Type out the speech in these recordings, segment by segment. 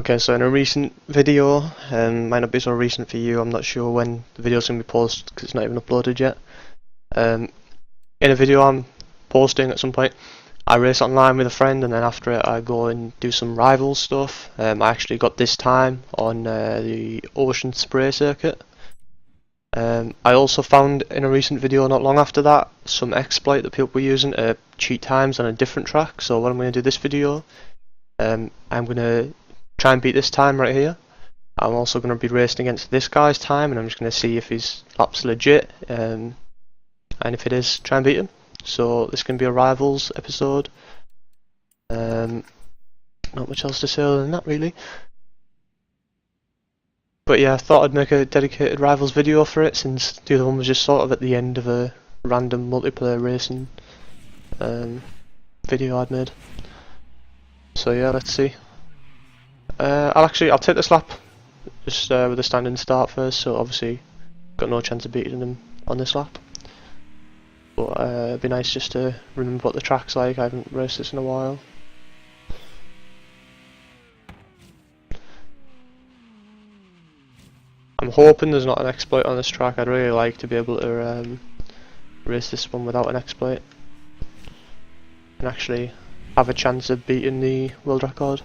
Okay, so in a recent video, might not be so recent for you, I'm not sure when the video's going to be posted because it's not even uploaded yet. In a video I'm posting at some point, I race online with a friend and then after it I go and do some rival stuff. I actually got this time on the ocean spray circuit. I also found in a recent video not long after that some exploit that people were using to cheat times on a different track. So what I'm going to do this video, I'm going to try and beat this time right here. I'm also going to be racing against this guy's time and I'm just going to see if his lap's legit, and if it is, try and beat him. So this can be a rivals episode. Not much else to say other than that really. But yeah, I thought I'd make a dedicated rivals video for it since the other one was just sort of at the end of a random multiplayer racing video I'd made. So yeah, let's see. I'll take this lap just with a standing start first, so obviously got no chance of beating him on this lap. But it'd be nice just to remember what the track's like. I haven't raced this in a while. I'm hoping there's not an exploit on this track. I'd really like to be able to race this one without an exploit and actually have a chance of beating the world record,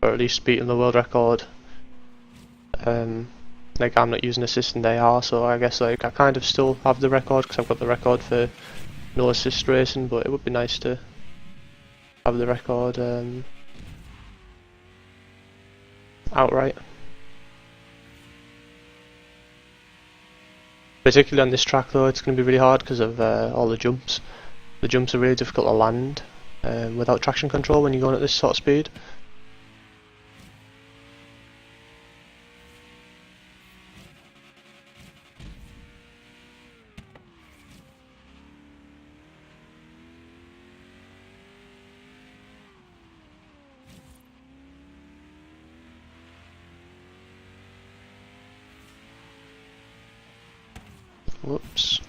or at least beating the world record. Like I'm not using assist and they are, so I guess like I kind of still have the record because I've got the record for no assist racing, but it would be nice to have the record outright. Particularly on this track though, it's going to be really hard because of all the jumps. The jumps are really difficult to land without traction control when you're going at this sort of speed. Whoops.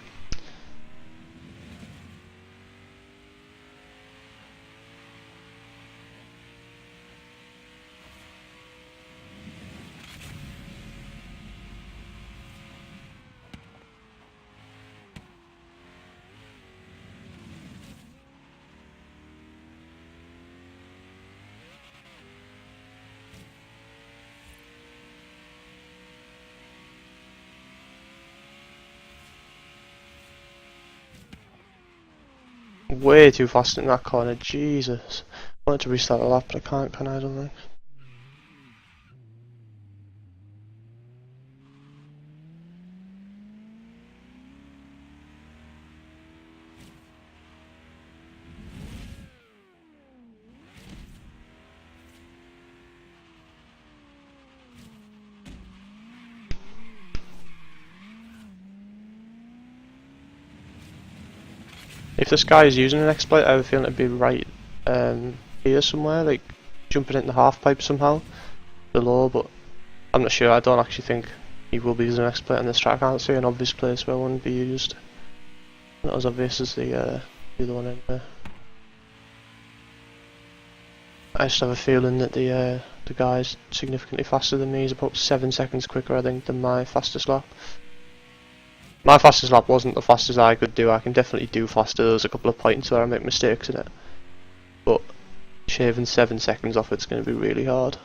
Way too fast in that corner, Jesus. I wanted to restart the lap, but I can't, can I? I don't think. If this guy is using an exploit, I have a feeling it'd be right here somewhere, like jumping into the half pipe somehow below, but I'm not sure. I don't actually think he will be using an exploit on this track. I can't see an obvious place where one would be used. Not as obvious as the other one in there. I just have a feeling that the guy's significantly faster than me. He's about 7 seconds quicker, I think, than my fastest lap. My fastest lap wasn't the fastest I could do. I can definitely do faster. There's a couple of points where I make mistakes in it, but shaving 7 seconds off it's going to be really hard.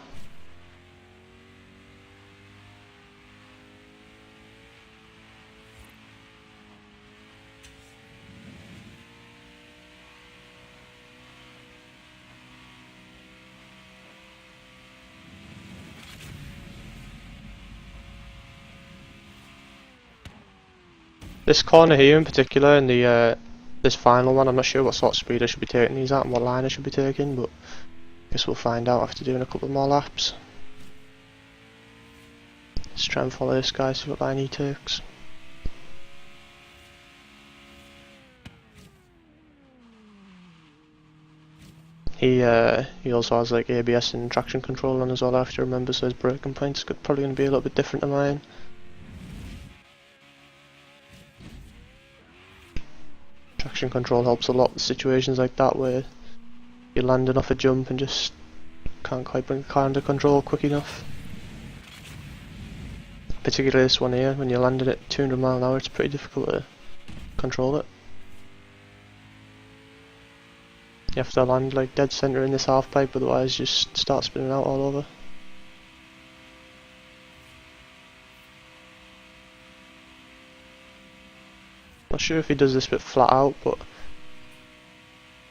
This corner here in particular, and the this final one, I'm not sure what sort of speed I should be taking these at and what line I should be taking, but I guess we'll find out after doing a couple more laps. Let's try and follow this guy, see what line he takes. He also has like ABS and traction control on as well, I have to remember, so his braking points are probably going to be a little bit different to mine. Traction control helps a lot with situations like that where you're landing off a jump and just can't quite bring the car under control quick enough. Particularly this one here, when you land it at 200 miles an hour, it's pretty difficult to control it. You have to land like dead centre in this half pipe, otherwise you just start spinning out all over. Not sure if he does this bit flat out, but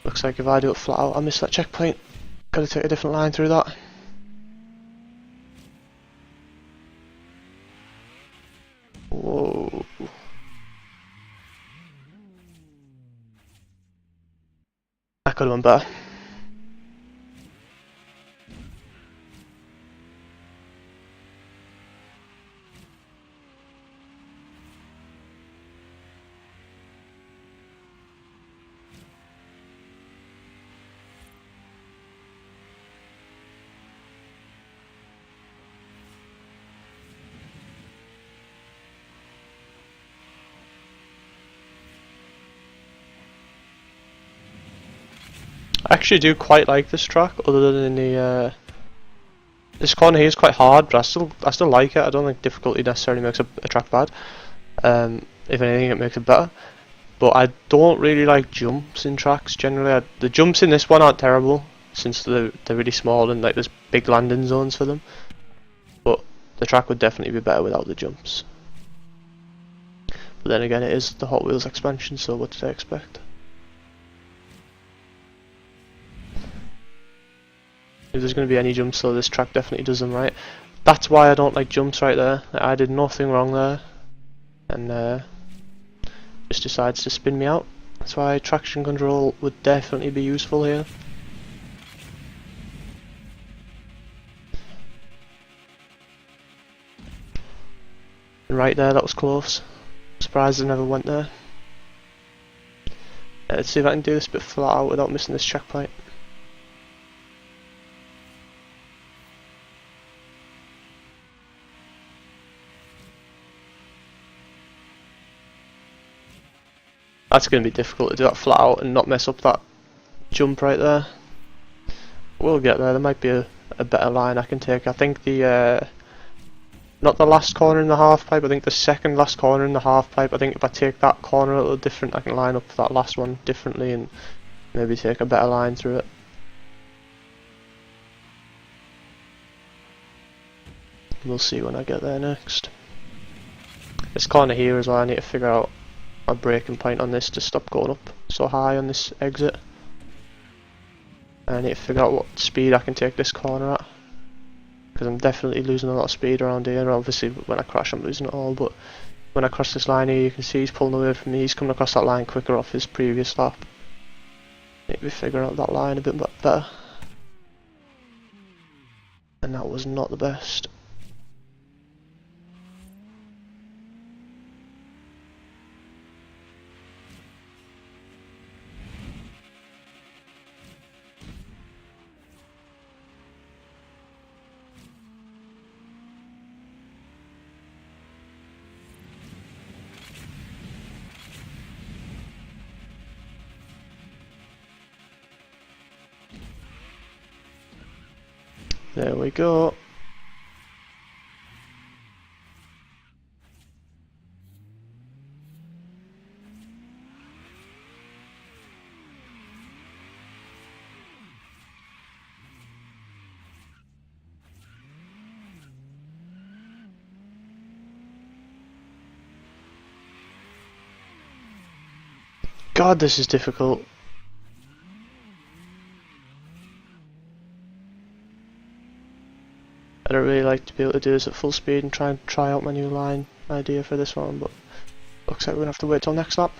looks like if I do it flat out I miss that checkpoint. Gotta take a different line through that. Whoa. That could have been better. I actually do quite like this track, other than the this corner here is quite hard, but I still like it. I don't think difficulty necessarily makes a track bad. If anything, it makes it better. But I don't really like jumps in tracks generally. The jumps in this one aren't terrible, since they're really small and like there's big landing zones for them. But the track would definitely be better without the jumps. But then again, it is the Hot Wheels expansion, so what did I expect? If there's going to be any jumps, though, this track definitely does them right. That's why I don't like jumps right there. I did nothing wrong there, and just decides to spin me out. That's why traction control would definitely be useful here. And right there, that was close. Surprised I never went there. Let's see if I can do this bit flat out without missing this checkpoint. That's going to be difficult to do that flat out and not mess up that jump right there. We'll get there. There might be a better line I can take. I think the not the last corner in the half pipe, I think the second last corner in the half pipe. I think if I take that corner a little different, I can line up that last one differently and maybe take a better line through it. We'll see when I get there next. This corner here as well, I need to figure out a braking point on this to stop going up so high on this exit. I need to figure out what speed I can take this corner at, because I'm definitely losing a lot of speed around here. Obviously when I crash I'm losing it all, but when I cross this line here you can see he's pulling away from me. He's coming across that line quicker off his previous lap. Need to figure out that line a bit better, and that was not the best. There we go. God, this is difficult. I don't really like to be able to do this at full speed and try out my new line idea for this one, but looks like we're gonna have to wait till next lap.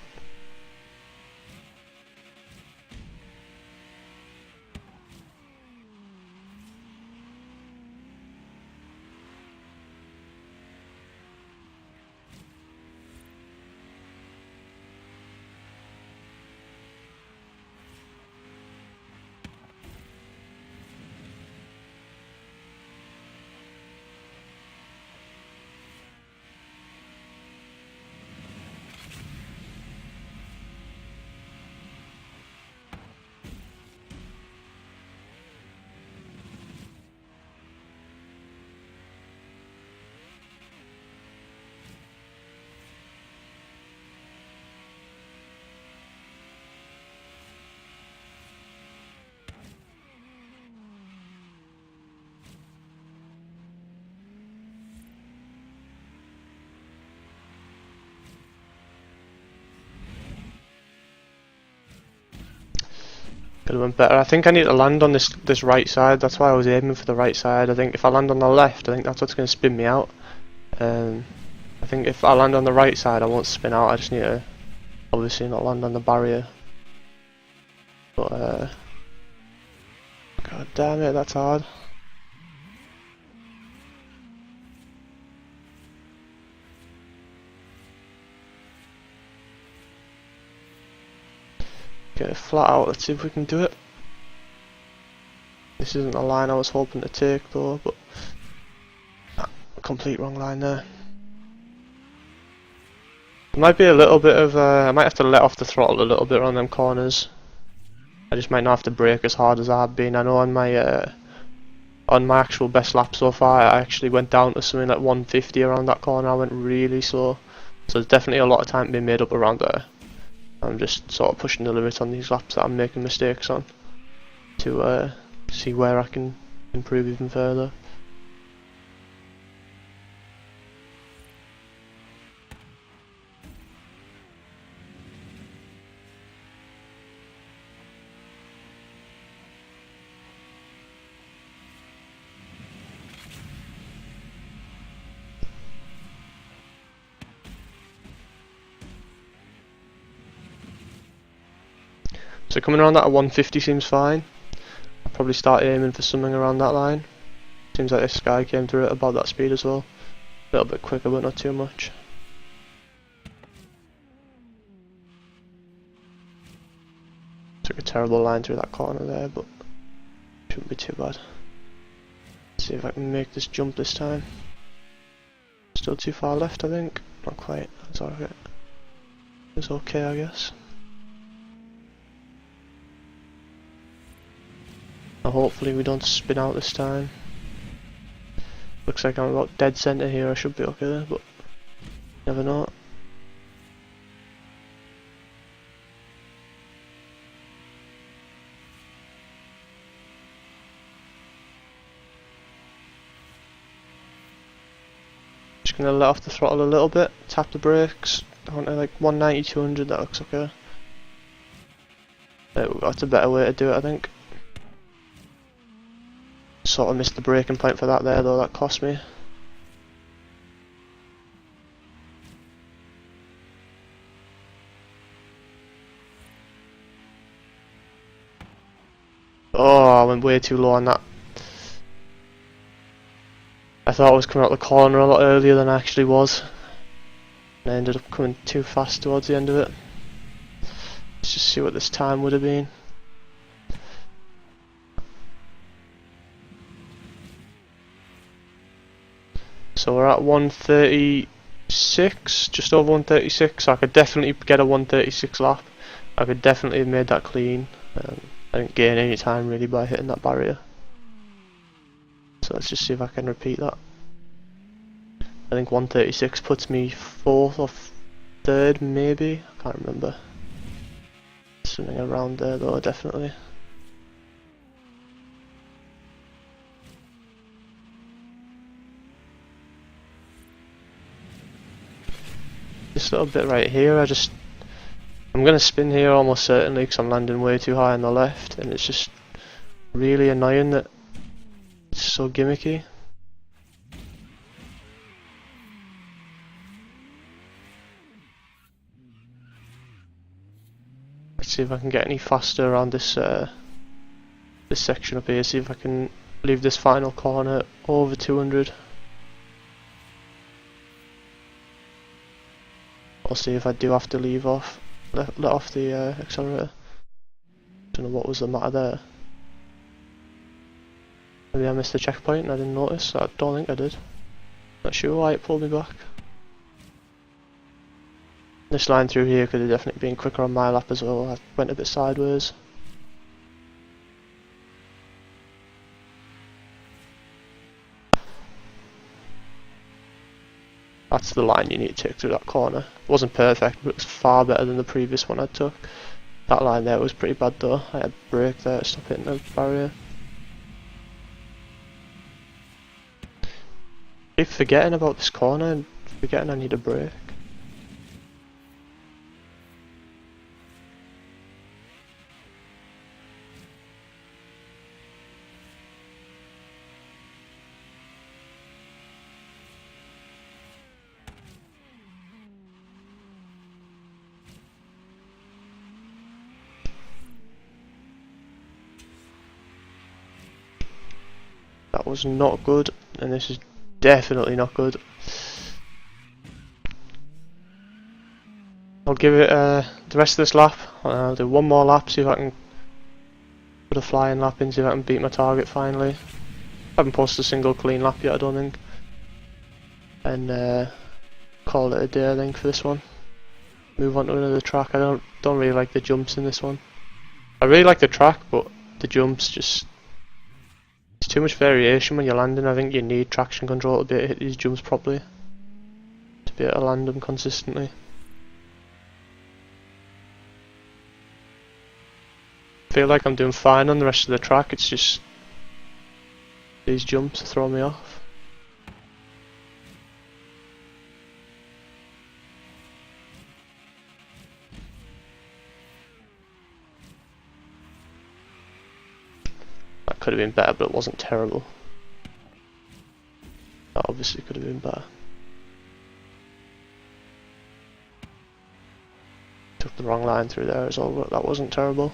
Could have went better. I think I need to land on this right side. That's why I was aiming for the right side. I think if I land on the left, I think that's what's going to spin me out. I think if I land on the right side, I won't spin out. I just need to obviously not land on the barrier. But god damn it, that's hard. Get it flat out, let's see if we can do it. This isn't the line I was hoping to take though, but complete wrong line there. There might be a little bit of, I might have to let off the throttle a little bit on them corners. I just might not have to brake as hard as I have been. I know on my actual best lap so far, I actually went down to something like 150 around that corner. I went really slow, so there's definitely a lot of time being made up around there. I'm just sort of pushing the limit on these laps that I'm making mistakes on to see where I can improve even further. So coming around that at 150 seems fine. I'll probably start aiming for something around that line. Seems like this guy came through at about that speed as well. A little bit quicker but not too much. Took a terrible line through that corner there, but shouldn't be too bad. Let's see if I can make this jump this time. Still too far left I think. Not quite, that's alright. It's okay I guess. Now hopefully we don't spin out this time. Looks like I'm about dead centre here, I should be okay there, but never know. Just gonna let off the throttle a little bit, tap the brakes. I want to like 190, 200, that looks okay. That's a better way to do it I think. Sort of missed the braking point for that there though, that cost me. Oh, I went way too low on that. I thought I was coming out the corner a lot earlier than I actually was. And I ended up coming too fast towards the end of it. Let's just see what this time would have been. So we're at 136, just over 136, so I could definitely get a 136 lap. I could definitely have made that clean. I didn't gain any time really by hitting that barrier. So let's just see if I can repeat that. I think 136 puts me 4th or 3rd maybe, I can't remember. Something around there though, definitely. This little bit right here, I'm gonna spin here almost certainly because I'm landing way too high on the left, and it's just really annoying that it's so gimmicky. Let's see if I can get any faster around this this section up here. See if I can leave this final corner over 200. I'll see if I do have to leave off, let off the accelerator. Don't know what was the matter there. Maybe I missed the checkpoint and I didn't notice. I don't think I did. Not sure why it pulled me back. This line through here could have definitely been quicker on my lap as well. I went a bit sideways. That's the line you need to take through that corner. It wasn't perfect, but it was far better than the previous one I took. That line there was pretty bad though. I had to brake there to stop hitting the barrier. Keep forgetting about this corner and forgetting I need a brake. was not good, and this is definitely not good. I'll give it the rest of this lap. I'll do one more lap, see if I can put a flying lap in, see if I can beat my target finally. I haven't posted a single clean lap yet, I don't think. And call it a day, I think, for this one. Move on to another track. I don't really like the jumps in this one. I really like the track, but the jumps just... It's too much variation when you're landing. I think you need traction control to be able to hit these jumps properly, to be able to land them consistently. I feel like I'm doing fine on the rest of the track, it's just these jumps throw me off. That could have been better, but it wasn't terrible. That obviously could have been better. Took the wrong line through there as well, but that wasn't terrible.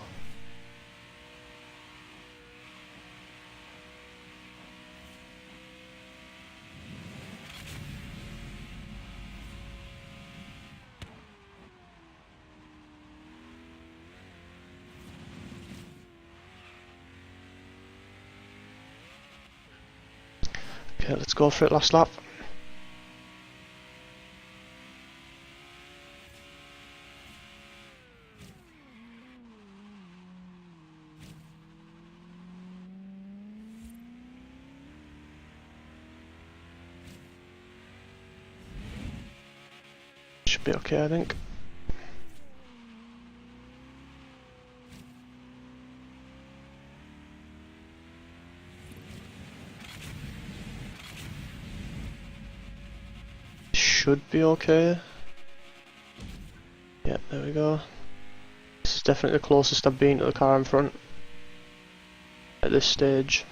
Okay, let's go for it last lap. Should be okay, I think. Should be okay. Yeah, there we go. This is definitely the closest I've been to the car in front at this stage.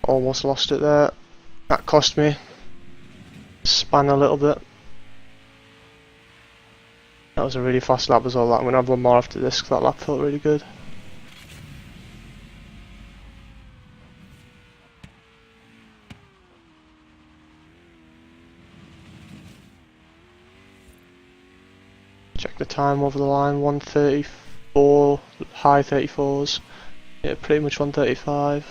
Almost lost it there. That cost me. Span a little bit. That was a really fast lap as well. I'm going to have one more after this because that lap felt really good. Check the time over the line, 1:34, high 34s. Yeah, pretty much 1:35.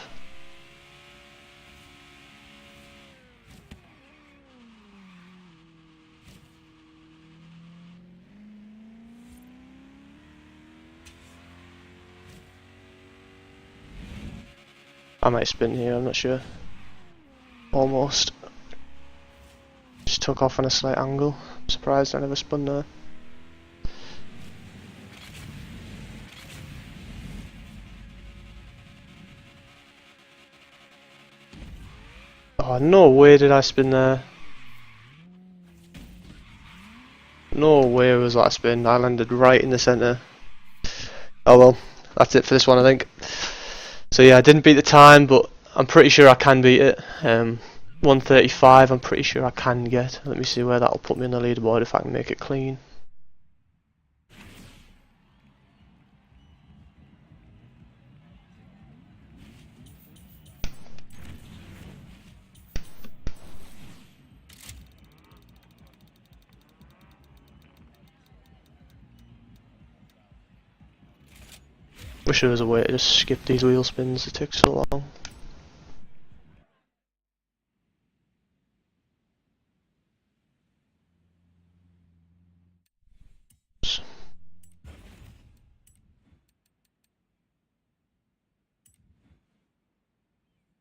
I might spin here, I'm not sure. Almost. Just took off on a slight angle. I'm surprised I never spun there. Oh, no way did I spin there. No way was that a spin. I landed right in the centre. Oh well, that's it for this one, I think. So yeah, I didn't beat the time, but I'm pretty sure I can beat it. 1:35 I'm pretty sure I can get. Let me see where that'll put me on the leaderboard if I can make it clean. Wish there was a way to just skip these wheel spins, it takes so long.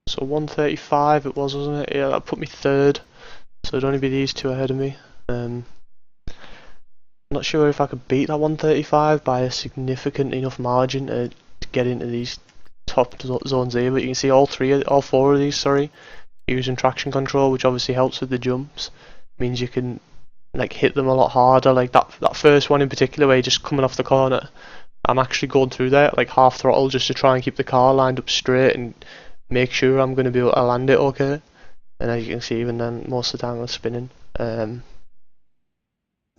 So 1:35 it was, wasn't it? Yeah, that put me third. So it'd only be these two ahead of me. Not sure if I could beat that 1:35 by a significant enough margin to get into these top zones here, but you can see all four of these, sorry, using traction control, which obviously helps with the jumps. means you can like hit them a lot harder. Like that first one in particular where you're just coming off the corner, I'm actually going through there at like half throttle just to try and keep the car lined up straight and make sure I'm going to be able to land it okay. And as you can see, even then, most of the time I'm spinning.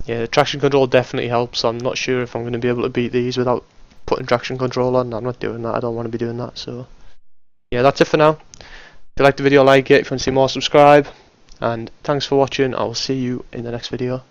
Yeah, the traction control definitely helps. I'm not sure if I'm going to be able to beat these without putting traction control on. I'm not doing that. I don't want to be doing that. So yeah, that's it for now. If you like the video, like it. If you want to see more, subscribe. And thanks for watching. I will see you in the next video.